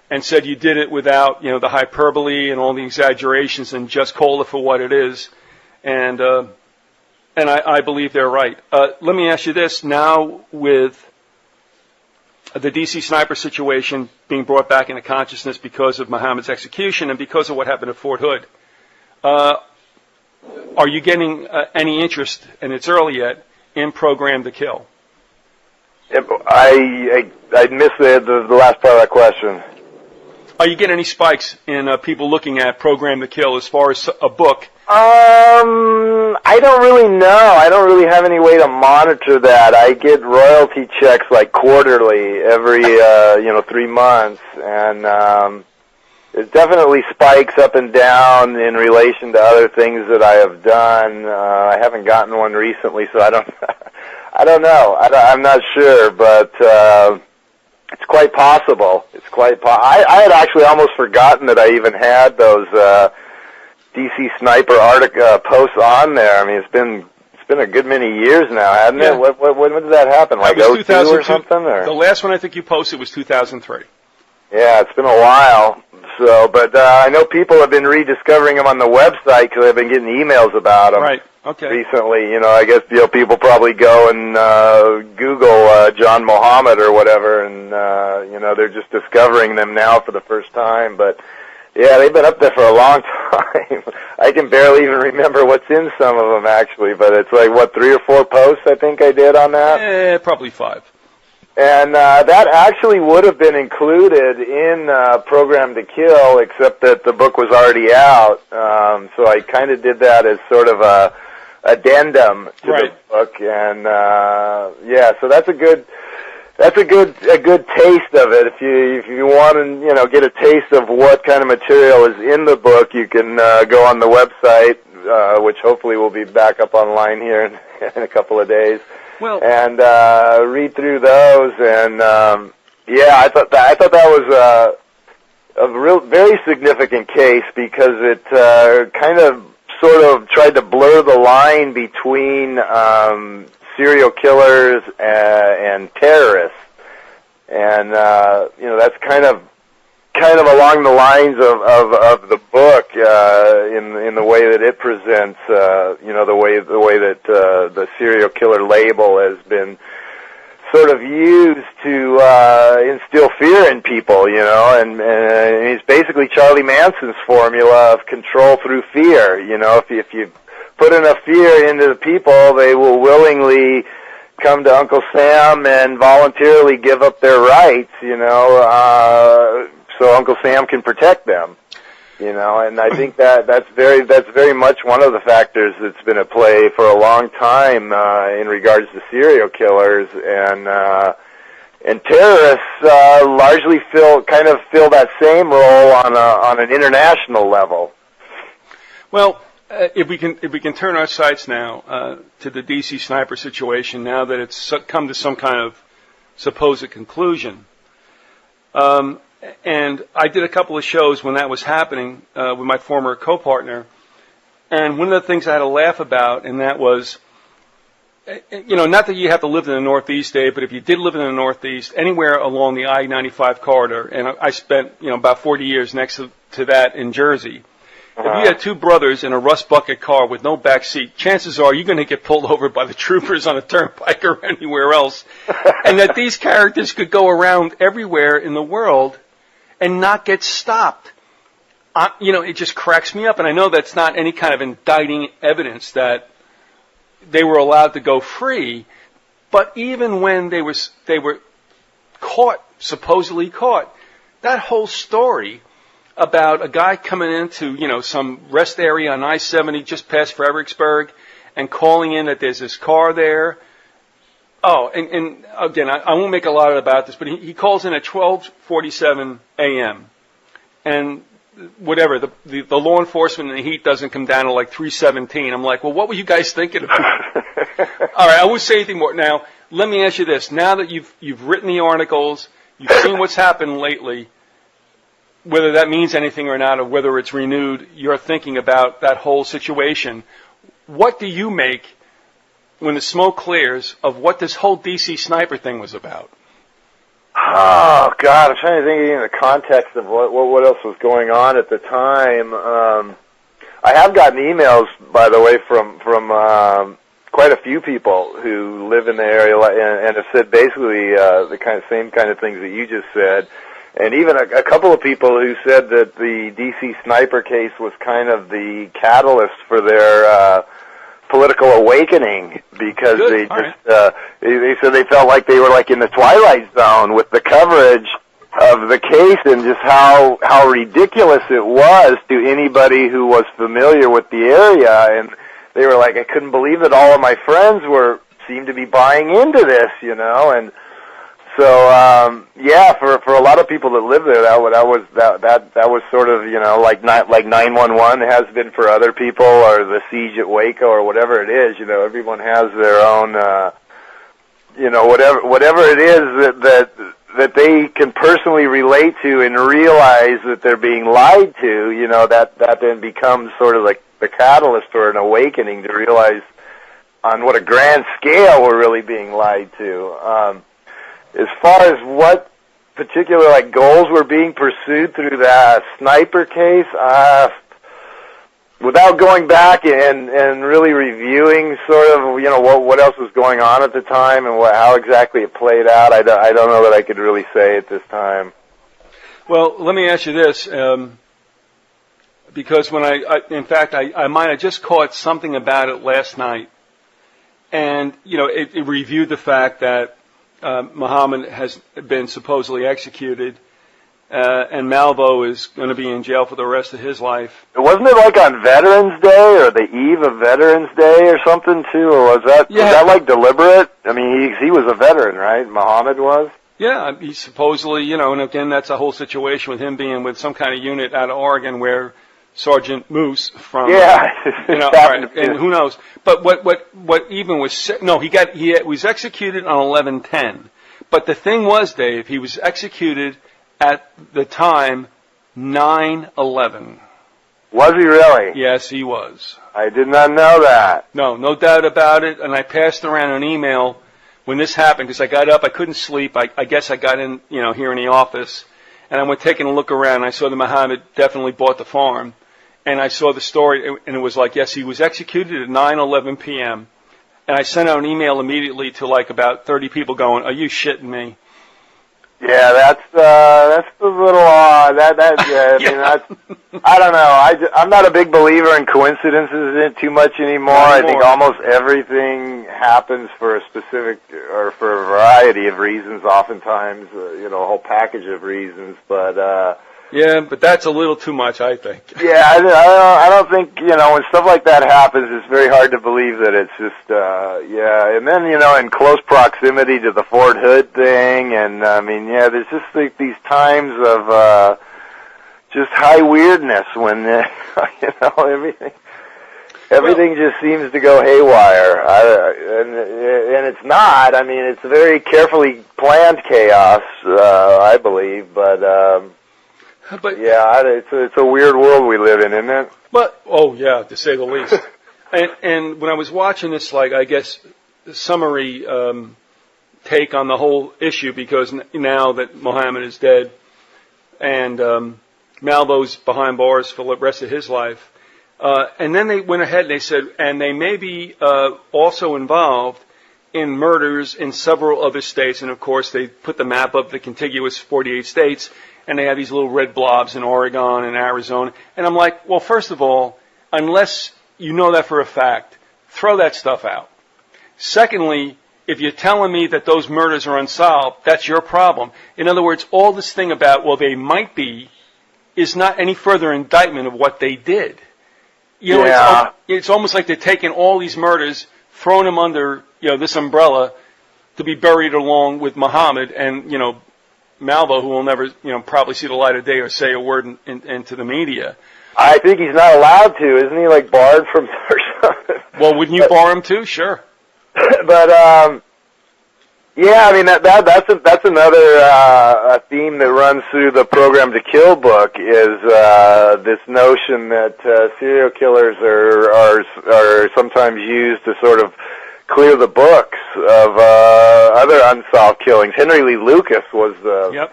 and said you did it without, the hyperbole and all the exaggerations and just call it for what it is. And I believe they're right. Let me ask you this. Now with the DC Sniper situation being brought back into consciousness because of Muhammad's execution and because of what happened at Fort Hood, are you getting any interest, and it's early yet, in Program to Kill? I missed the last part of that question. Are you getting any spikes in people looking at Program to Kill as far as a book? I don't really know. I don't really have any way to monitor that. I get royalty checks like quarterly every 3 months, and it definitely spikes up and down in relation to other things that I have done. I haven't gotten one recently, so I don't know. I'm not sure, but it's quite possible. It's quite I had actually almost forgotten that I even had those DC Sniper posts on there. I mean, it's been a good many years now, hasn't it? When did that happen? Like 2002 or something? Or? The last one I think you posted was 2003. Yeah, it's been a while. So, but I know people have been rediscovering them on the website because I've been getting emails about them. Right. Okay. Recently, I guess people probably go and Google John Muhammad or whatever, and they're just discovering them now for the first time. But yeah, they've been up there for a long time. I can barely even remember what's in some of them actually. But it's like 3 or 4 posts I think I did on that. Probably 5. And that actually would have been included in Program to Kill, except that the book was already out. So I kind of did that as sort of a addendum to the book. And yeah, so that's a good taste of it. If you want to get a taste of what kind of material is in the book, you can go on the website, which hopefully will be back up online here in a couple of days. Well, and read through those, and yeah, I thought that was a very significant case, because it kind of sort of tried to blur the line between serial killers and terrorists, and that's kind of along the lines of the book in the way that it presents, the way that the serial killer label has been sort of used to instill fear in people, and it's basically Charlie Manson's formula of control through fear. If you put enough fear into the people, they will willingly come to Uncle Sam and voluntarily give up their rights, so Uncle Sam can protect them, and I think that's very much one of the factors that's been at play for a long time in regards to serial killers, and terrorists largely fill that same role on an international level. Well, if we can turn our sights now to the DC sniper situation, now that it's come to some kind of supposed conclusion. And I did a couple of shows when that was happening with my former co-partner, and one of the things I had to laugh about, and that was, not that you have to live in the Northeast, Dave, but if you did live in the Northeast, anywhere along the I-95 corridor, and I spent, about 40 years next to that in Jersey. If you had two brothers in a rust bucket car with no back seat, chances are you're going to get pulled over by the troopers on a turnpike or anywhere else, and that these characters could go around everywhere in the world and not get stopped. It just cracks me up, and I know that's not any kind of indicting evidence that they were allowed to go free, but even when they were caught, supposedly caught, that whole story about a guy coming into, some rest area on I-70 just past Fredericksburg and calling in that there's this car there. Oh, and again, I won't make a lot about this, but he calls in at 12:47 a.m. and whatever, the law enforcement in the heat doesn't come down to like 3:17. I'm like, well, what were you guys thinking about? All right, I won't say anything more. Now, let me ask you this. Now that you've written the articles, you've seen what's happened lately, whether that means anything or not, or whether it's renewed your thinking about that whole situation, what do you make when the smoke clears of what this whole DC sniper thing was about? Oh God, I'm trying to think in the context of what else was going on at the time. I have gotten emails, by the way, from quite a few people who live in the area and have said basically the same kind of things that you just said. And even a couple of people who said that the DC sniper case was kind of the catalyst for their political awakening, because they said they felt like they were like in the Twilight Zone with the coverage of the case, and just how ridiculous it was to anybody who was familiar with the area. And they were like, I couldn't believe that all of my friends seemed to be buying into this, and so yeah, for a lot of people that live there, that was sort of like 911 has been for other people, or the siege at Waco, or whatever it is. Everyone has their own whatever it is that they can personally relate to and realize that they're being lied to. That then becomes sort of like the catalyst for an awakening to realize on what a grand scale we're really being lied to. As far as what particular goals were being pursued through that sniper case, without going back and really reviewing sort of what else was going on at the time and how exactly it played out, I don't know that I could really say at this time. Well, let me ask you this, because when I might have just caught something about it last night, and it reviewed the fact that Muhammad has been supposedly executed, and Malvo is going to be in jail for the rest of his life. Wasn't it like on Veterans Day or the eve of Veterans Day or something too? Or was that like deliberate? I mean, he was a veteran, right? Muhammad was? Yeah, he's supposedly, and again, that's a whole situation with him being with some kind of unit out of Oregon where Sergeant Moose from, right, and who knows. But what even was, no, he was executed on 11/10. But the thing was, Dave, he was executed at the time 9/11. Was he really? Yes, he was. I did not know that. No doubt about it. And I passed around an email when this happened because I got up, I couldn't sleep. I guess I got in, here in the office, and I went taking a look around. I saw that Muhammad definitely bought the farm, and I saw the story, and it was like, yes, he was executed at 9:11 p.m. And I sent out an email immediately to like about 30 people going, "Are you shitting me?" Yeah, that's a little odd. I don't know. I'm not a big believer in coincidences too much anymore. I think almost everything happens for a specific or for a variety of reasons. Oftentimes, a whole package of reasons. But yeah, but that's a little too much, I think. Yeah, I don't think when stuff like that happens, it's very hard to believe that it's just and then in close proximity to the Fort Hood thing, and I mean, there's just like these times of just high weirdness when everything just seems to go haywire, and it's not. I mean, it's a very carefully planned chaos, I believe, but yeah, it's a weird world we live in, isn't it? But to say the least. and when I was watching this, I guess summary take on the whole issue, because now that Muhammad is dead and Malvo's behind bars for the rest of his life, and then they went ahead and they said, and they may be also involved in murders in several other states, and of course they put the map of the contiguous 48 states. And they have these little red blobs in Oregon and Arizona. And I'm like, well, first of all, unless you know that for a fact, throw that stuff out. Secondly, if you're telling me that those murders are unsolved, that's your problem. In other words, all this thing about, well, they might be, is not any further indictment of what they did. It's almost like they're taking all these murders, throwing them under, this umbrella to be buried along with Muhammad and, Malvo, who will never, probably see the light of day or say a word into the media. I think he's not allowed to, isn't he? Like barred from or something. Well, wouldn't you bar him too? Sure. But I mean that's another theme that runs through the Program to Kill book is this notion that serial killers are sometimes used to sort of clear the books of other unsolved killings. Henry Lee Lucas was the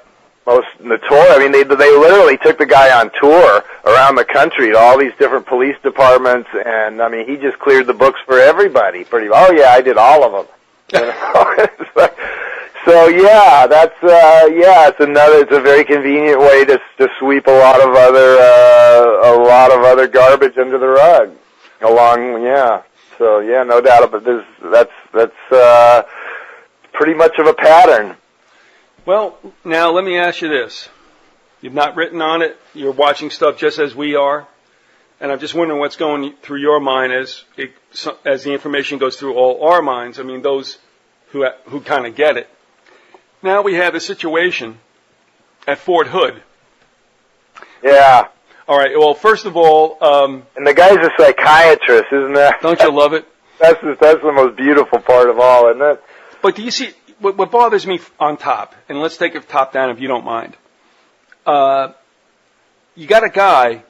most notorious. I mean, they literally took the guy on tour around the country to all these different police departments, and I mean, he just cleared the books for everybody. I did all of them. So yeah, that's it's a very convenient way to sweep a lot of other garbage under the rug. So yeah, no doubt about this. That's pretty much of a pattern. Well, now let me ask you this: you've not written on it. You're watching stuff just as we are, and I'm just wondering what's going through your mind as the information goes through all our minds. I mean, those who kind of get it. Now we have a situation at Fort Hood. Yeah. All right. Well, first of all, and the guy's a psychiatrist, isn't that? Don't you love it? That's the most beautiful part of all, isn't it? But do you see what bothers me on top? And let's take it top down, if you don't mind. You got a guy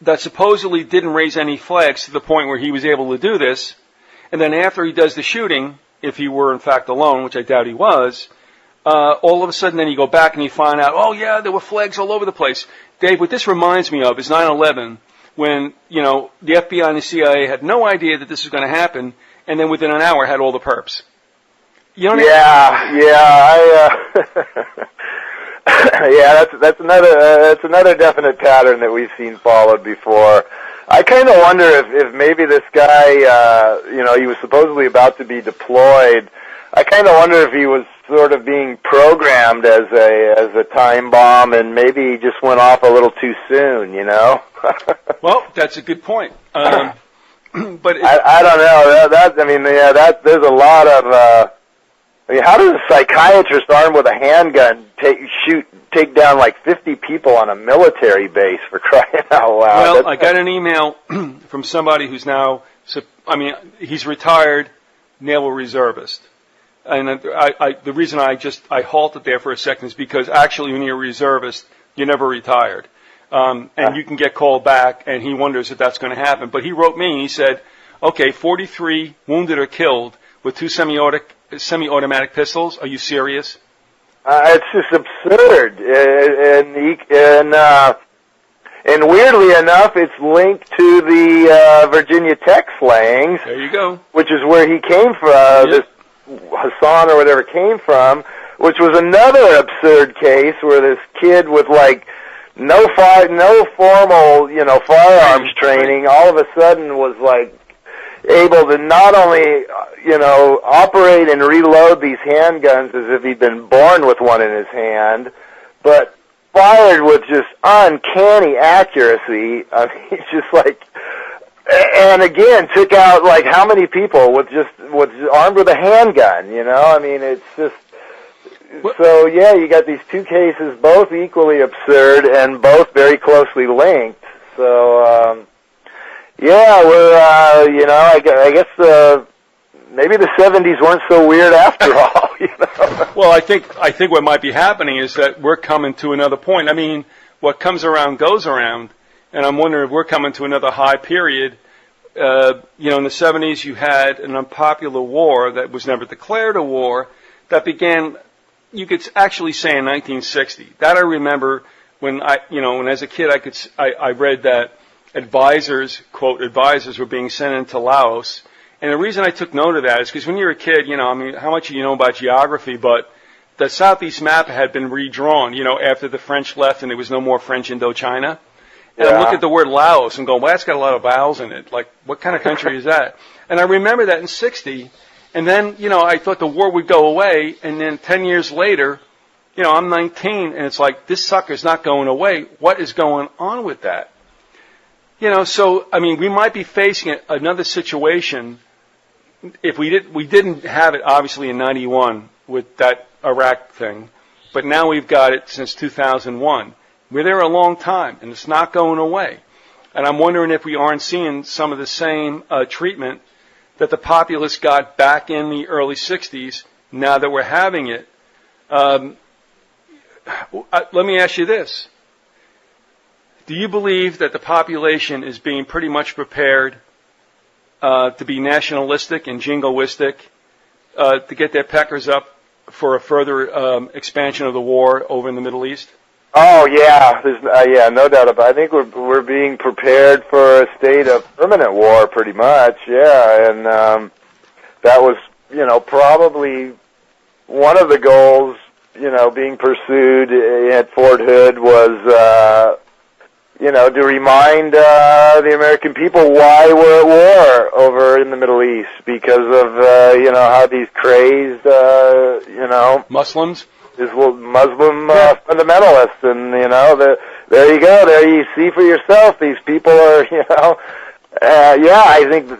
that supposedly didn't raise any flags to the point where he was able to do this, and then after he does the shooting, if he were in fact alone, which I doubt he was, all of a sudden then you go back and you find out, oh yeah, there were flags all over the place. Dave, what this reminds me of is 9/11, when, the FBI and the CIA had no idea that this was going to happen, and then within an hour had all the perps. You know what yeah, that's another definite pattern that we've seen followed before. I kind of wonder if maybe this guy, he was supposedly about to be deployed I kind of wonder if he was sort of being programmed as a time bomb, and maybe he just went off a little too soon, you know? Well, that's a good point. But I don't know. There's a lot of. How does a psychiatrist armed with a handgun take down like 50 people on a military base, for crying out loud? Well, I got an email from somebody who's now, he's retired naval reservist. And the reason I halted there for a second is because actually when you're a reservist, you're never retired. And you can get called back, and he wonders if that's going to happen. But he wrote me and he said, okay, 43 wounded or killed with 2 semi-automatic pistols. Are you serious? It's just absurd. And weirdly enough, it's linked to the Virginia Tech slayings. There you go. Which is where he came from, this Hassan or whatever came from, which was another absurd case where this kid with like no formal, firearms training all of a sudden was like able to not only, operate and reload these handguns as if he'd been born with one in his hand, but fired with just uncanny accuracy. I mean, it's just like, and again, took out like how many people with armed with a handgun, I mean, it's just, so yeah, you got these two cases, both equally absurd and both very closely linked. So, yeah, we're, I guess, maybe the 70s weren't so weird after all, Well, I think what might be happening is that we're coming to another point. I mean, what comes around goes around, and I'm wondering if we're coming to another high period. In the 70s you had an unpopular war that was never declared a war that began, you could actually say in 1960. That I remember when as a kid I read that quote, advisors were being sent into Laos. And the reason I took note of that is because when you're a kid, how much you know about geography, but the Southeast map had been redrawn, after the French left and there was no more French Indochina. And I look at the word Laos and go, well, that's got a lot of vowels in it. Like, what kind of country is that? And I remember that in 60. And then, I thought the war would go away. And then 10 years later, I'm 19 and it's like, this sucker's not going away. What is going on with that? So, we might be facing another situation if we didn't have it obviously in 91 with that Iraq thing, but now we've got it since 2001. We're there a long time, and it's not going away. And I'm wondering if we aren't seeing some of the same treatment that the populace got back in the early 60s, now that we're having it. Let me ask you this. Do you believe that the population is being pretty much prepared to be nationalistic and jingoistic, to get their peckers up for a further expansion of the war over in the Middle East? Oh yeah, there's no doubt about it. I think we're being prepared for a state of permanent war, pretty much. Yeah, and that was probably one of the goals being pursued at Fort Hood was to remind the American people why we're at war over in the Middle East because of how these crazed Muslims. Muslim fundamentalists, and there you go. There you see for yourself. These people are, I think,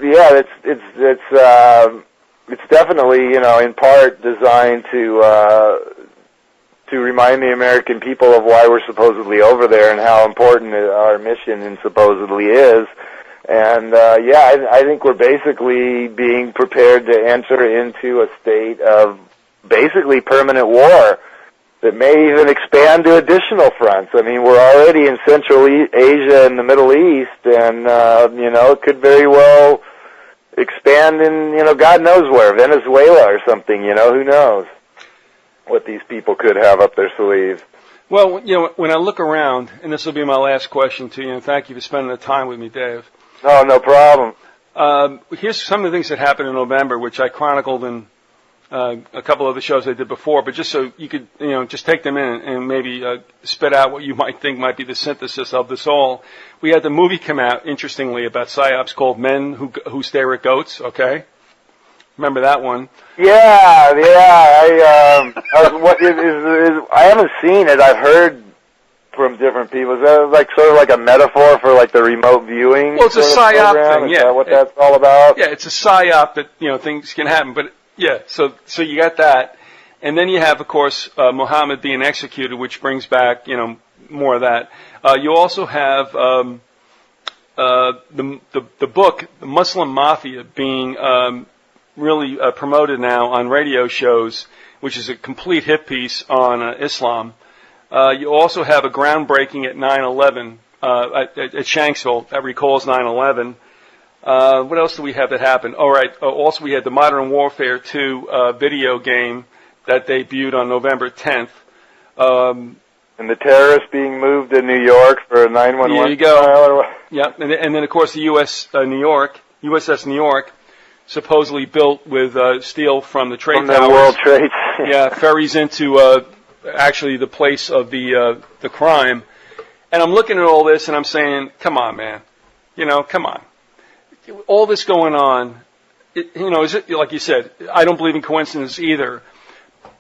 it's definitely, in part designed to remind the American people of why we're supposedly over there and how important our mission supposedly is. And I think we're basically being prepared to enter into a state of basically permanent war that may even expand to additional fronts. I mean, we're already in Central Asia and the Middle East, and, it could very well expand in, God knows where, Venezuela or something, who knows what these people could have up their sleeves. Well, when I look around, and this will be my last question to you, and thank you for spending the time with me, Dave. Oh, no problem. Here's some of the things that happened in November, which I chronicled in a couple of the shows I did before, but just so you could, just take them in and maybe spit out what you might think might be the synthesis of this all. We had the movie come out, interestingly, about PSYOPs called Men Who Stare at Goats, okay? Remember that one? Yeah. I haven't seen it. I've heard from different people. Is that like sort of like a metaphor for like the remote viewing? Well, it's a psyop thing. Is that what that's all about? Yeah, it's a psyop that things can happen. But yeah, so you got that, and then you have, of course, Muhammad being executed, which brings back more of that. You also have the book, The Muslim Mafia, being really promoted now on radio shows, which is a complete hit piece on Islam. You also have a groundbreaking at 9/11 at Shanksville that recalls 9/11. What else do we have that happened? All right. Also, we had the Modern Warfare 2 video game that debuted on November 10th. And the terrorists being moved to New York for a 911. There you go. Yeah, and then of course the USS New York, supposedly built with steel from the trade towers. From the World Trade. Yeah, ferries into actually the place of the crime. And I'm looking at all this and I'm saying, come on, man, come on. All this going on, is it, like you said, I don't believe in coincidence either.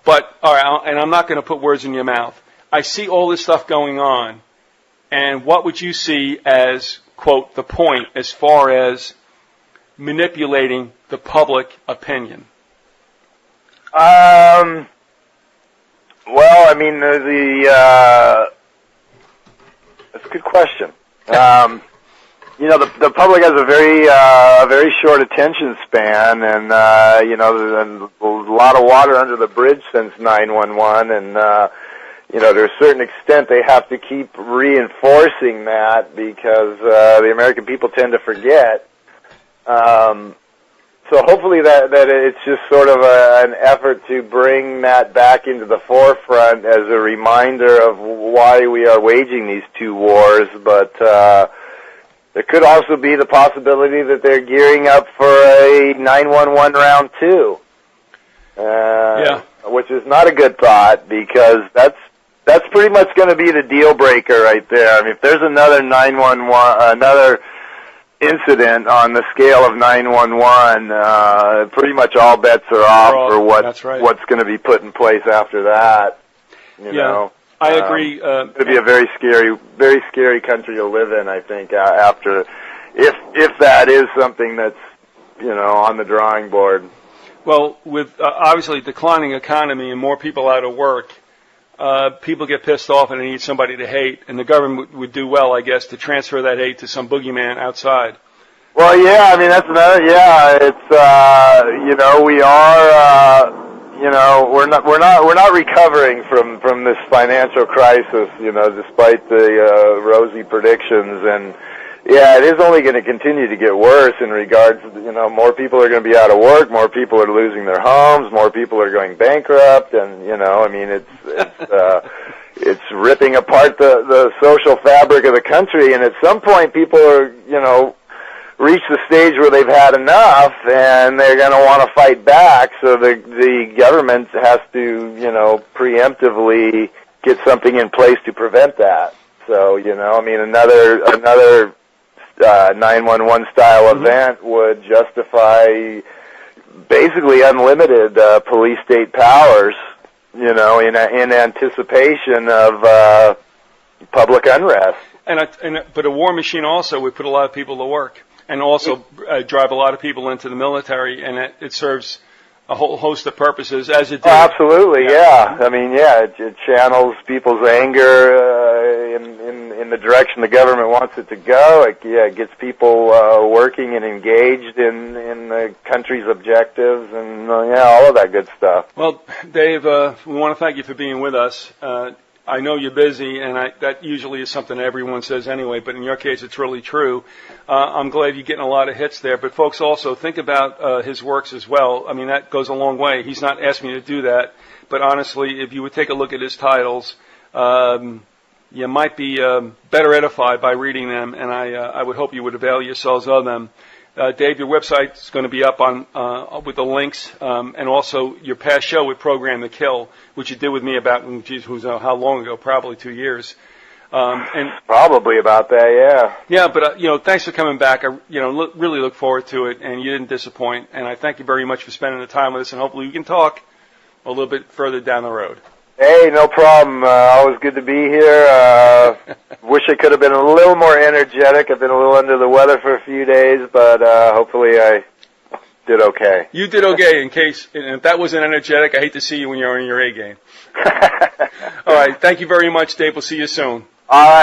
But all right, and I'm not going to put words in your mouth. I see all this stuff going on, and what would you see as, quote, the point as far as manipulating the public opinion? Well, I mean, that's a good question. The public has a very short attention span, and there's a lot of water under the bridge since 9/11, and to a certain extent, they have to keep reinforcing that because the American people tend to forget. So hopefully that it's just sort of an effort to bring that back into the forefront as a reminder of why we are waging these two wars. But there could also be the possibility that they're gearing up for a 9/11 round 2. Which is not a good thought because that's pretty much going to be the deal breaker right there. I mean, if there's another 911, another incident on the scale of 911, pretty much all bets are off for what's going to be put in place after that. You know, I agree. It'd be a very scary country to live in. I think after, if that is something that's on the drawing board. Well, with obviously declining economy and more people out of work. People get pissed off and they need somebody to hate, and the government would do well, I guess, to transfer that hate to some boogeyman outside. Well, yeah, I mean that's another. Yeah, it's we are. We're not recovering from this financial crisis. Despite the rosy predictions, and yeah, it is only going to continue to get worse in regards to, more people are going to be out of work, more people are losing their homes, more people are going bankrupt, and, it's ripping apart the social fabric of the country, and at some point people are, reach the stage where they've had enough, and they're going to want to fight back, so the government has to, preemptively get something in place to prevent that. So, another 911 style event would justify basically unlimited police state powers, in anticipation of public unrest. But a war machine also would put a lot of people to work and also drive a lot of people into the military, and it serves a whole host of purposes as it did. Oh, absolutely, yeah. I mean, it channels people's anger in the direction the government wants it to go. It gets people working and engaged in the country's objectives, and all of that good stuff. Well, Dave, we want to thank you for being with us. I know you're busy, and that usually is something everyone says anyway, but in your case, it's really true. I'm glad you're getting a lot of hits there, but folks also think about his works as well. I mean, that goes a long way. He's not asking you to do that, but honestly, if you would take a look at his titles, you might be better edified by reading them, and I would hope you would avail yourselves of them. Dave, your website is going to be up on with the links, and also your past show with Program to Kill, which you did with me about, how long ago? Probably 2 years. And probably about that, yeah. Yeah, but thanks for coming back. I really look forward to it, and you didn't disappoint. And I thank you very much for spending the time with us. And hopefully we can talk a little bit further down the road. Hey, no problem. Always good to be here. Wish I could have been a little more energetic. I've been a little under the weather for a few days, but hopefully I did okay. You did okay. And if that wasn't energetic, I hate to see you when you're on your A game. All right. Thank you very much, Dave. We'll see you soon. All right.